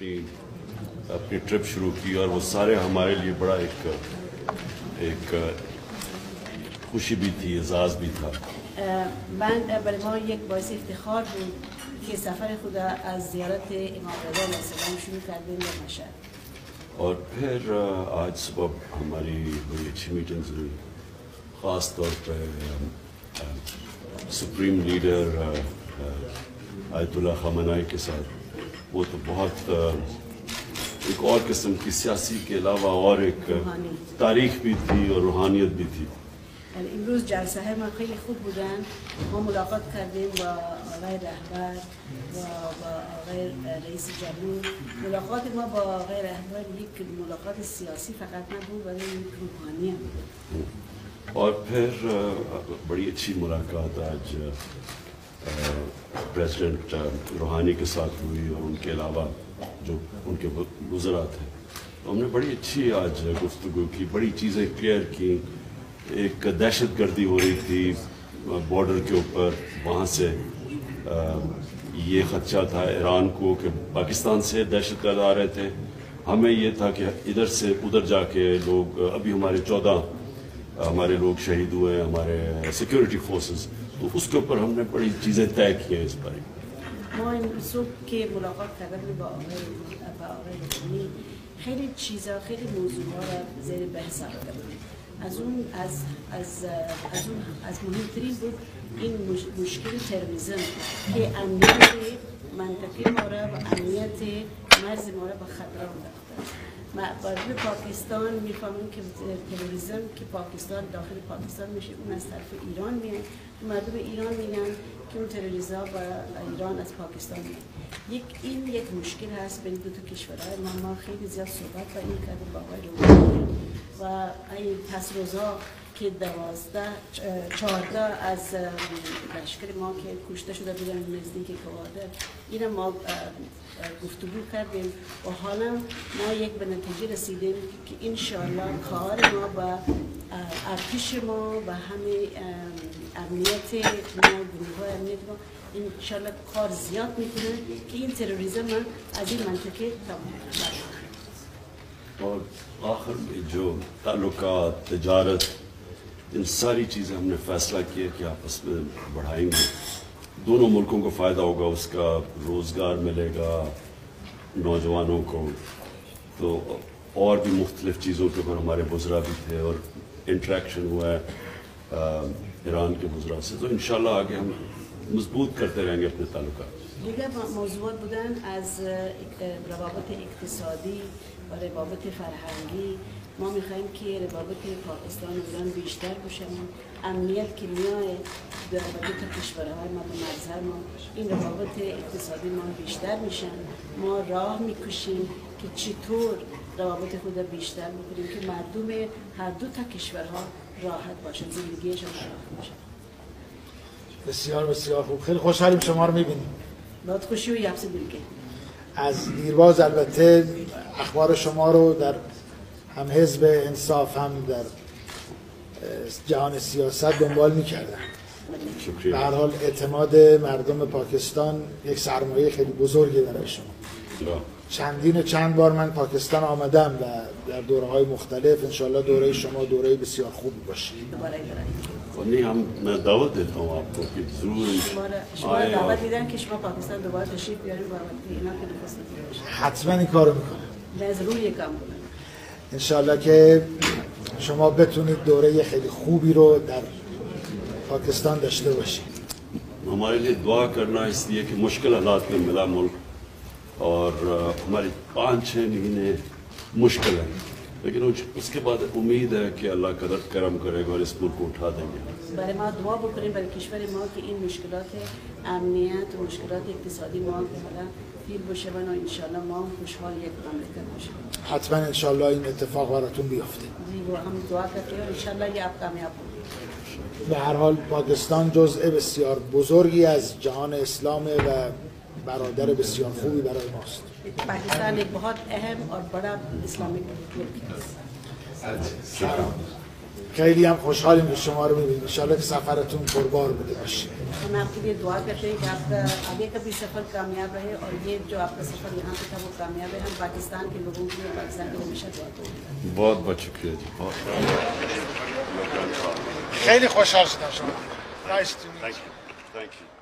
अपनी ट्रिप शुरू की और वो सारे हमारे लिए बड़ा एक खुशी भी थी, एजाज़ भी था. من برای ما یک باعث افتخار بود که سفر خود از زیارت امام رضا علیه السلام شروع کردیم به مشهد. और फिर आज सुबह हमारी बड़ी अच्छी मीटिंग्स हुई, ख़ास तौर पे सुप्रीम लीडर आयतुल्लाह ख़ामेनी के साथ. वो तो बहुत एक और किस्म की सियासी के अलावा और एक तारीख भी थी और रूहानियत भी थी. امروز جلسه های ما خیلی خوب بودن. ما ملاقات کردیم با آقای رهبر و با آقای رئیس جمهور. ملاقات ما با آقای رهبر یک ملاقات سیاسی فقط نبود ولی یک روحانی هم بود. और फिर बड़ी अच्छी मुलाकात आज प्रेसिडेंट रूहानी के साथ हुई और उनके अलावा जो उनके वज़रा थे. तो हमने बड़ी अच्छी आज गुफ्तगू की, बड़ी चीज़ें क्लियर की. एक दहशतगर्दी हो रही थी बॉर्डर के ऊपर, वहाँ से ये खदशा था ईरान को कि पाकिस्तान से दहशतगर्द आ रहे थे. हमें ये था कि इधर से उधर जाके लोग, अभी हमारे 14 हमारे लोग शहीद हुए हैं, हमारे सिक्योरिटी फोर्सेस, तो उसके ऊपर हमने बड़ी चीज़ें तय की हैं इस बारे में. ما این صبح که ملاقات کردیم با آقای روحانی خیلی چیزا، خیلی موضوعها را زیر بحث آوردیم. از مهمترین بود این مشکل تروریسم که امنیت منطقه ما را و امنیت مرز ما را به خطر انداخته. برای پاکستان میفهمیم که تروریسم که پاکستان داخل پاکستان میشه، اون از طرف ایران میاد. مردم ایران میگن که اون تروریسم با ایران از پاکستان میاد. این یک مشکل هست بین دو تا کشورهای ما خیلی زیاد صحبت با این کردیم با آقای روحانی و این پس روزا که 14 از لشکر ما که کشته شده بودن نزدیک کوادر، این ما گفتگو کردیم و حالا ما یک به نتیجه رسیدیم که انشاءالله کار ما با ارتش ما و همه امنیت ما، گروه های امنیت ما انشاءالله کار زیاد میکنه که این تروریسم از این منطقه تمام بشه. और आखिर में जो ताल्लुकात, तजारत, इन सारी चीज़ें हमने फैसला किया कि आपस में बढ़ाएंगे. दोनों मुल्कों को फ़ायदा होगा, उसका रोज़गार मिलेगा नौजवानों को. तो और भी मुख्तलिफ चीज़ों के ऊपर हमारे बुज़रा भी थे और इंटरेक्शन हुआ है ईरान के बुज़रा से. तो इंशाल्लाह आगे हम मजबूत करते रहेंगे अपने ताल्लुकात. دیگر موضوعات بودن از روابط اقتصادی و روابط فرهنگی. ما میخوایم که روابط پاکستان و ایران بیشتر بشه. امنیت که میاد در دو تا کشورهای ما به مرزهای ما، این روابط اقتصادی ما بیشتر میشن. ما راه میکشیم که چطور روابط خود بیشتر بکنیم که مردم هر دو تا کشورها راحت باشن، زندگیشون راحت باشه. بسیار بسیار خوب. خیلی خوشحالیم شما رو میبینیم. باید خوشی و یابسه دیگه. از دیرباز البته اخبار شما رو در هم حزب انصاف هم در جهان سیاست دنبال میکردن. به هر حال اعتماد مردم پاکستان یک سرمایه خیلی بزرگی برای شما. چند بار من پاکستان آمدم و در دوره‌های مختلف. انشالله دوره شما دوره بسیار خوبی باشه. नहीं, मैं दावत देता हूँ आपको कि जरूर شما دعوت میدن که شما پاکستان دوباره تشریف بیارید و اینا که نخست باشید. حتما این کارو میکنم. ضرور یک کام کنم. انشالله که شما بتونید دوره خیلی خوبی رو در پاکستان داشته باشید. हमारे लिए दुआ करना इसलिए कि मुश्किल हालात में मिला मुल्क और हमारी 5-6 महीने मुश्किल हैं, लेकिन उसके बाद उम्मीद है कि अल्लाह कदर करम करेगा और इस मुल्क को उठा देंगे. برای ما دعا بکنیم برای کشور ما که این مشکلات امنیت و مشکلات اقتصادی ما که حالا حل بشه و انشالله ما خوشحال یک مملکت باشیم. حتما انشالله این اتفاق براتون بیفته. و هم دعا کرده و انشالله یه کامیاب بود. به هر حال پاکستان جزء بسیار بزرگی از جهان اسلام و برادر بسیار خوبی برای ماست. پاکستان एक बहुत अहम और बड़ा इस्लामिक मुल्क है. خیلی هم خوشحالیم که شما رو ببینیم. ان شاءالله که سفرتون پربار بوده باشه. हम आपके लिए दुआ करते हैं कि आपका आगे का भी सफर कामयाब रहे और ये जो आपका सफर यहाँ पे था वो कामयाब है। हम पाकिस्तान के लोगों के लिए पाकिस्तान के हमेशा दुआ करेंगे। बहुत बहुत शुक्रिया जी, बहुत خیلی خوشحال شدم شما. Nice to meet you. Thank you.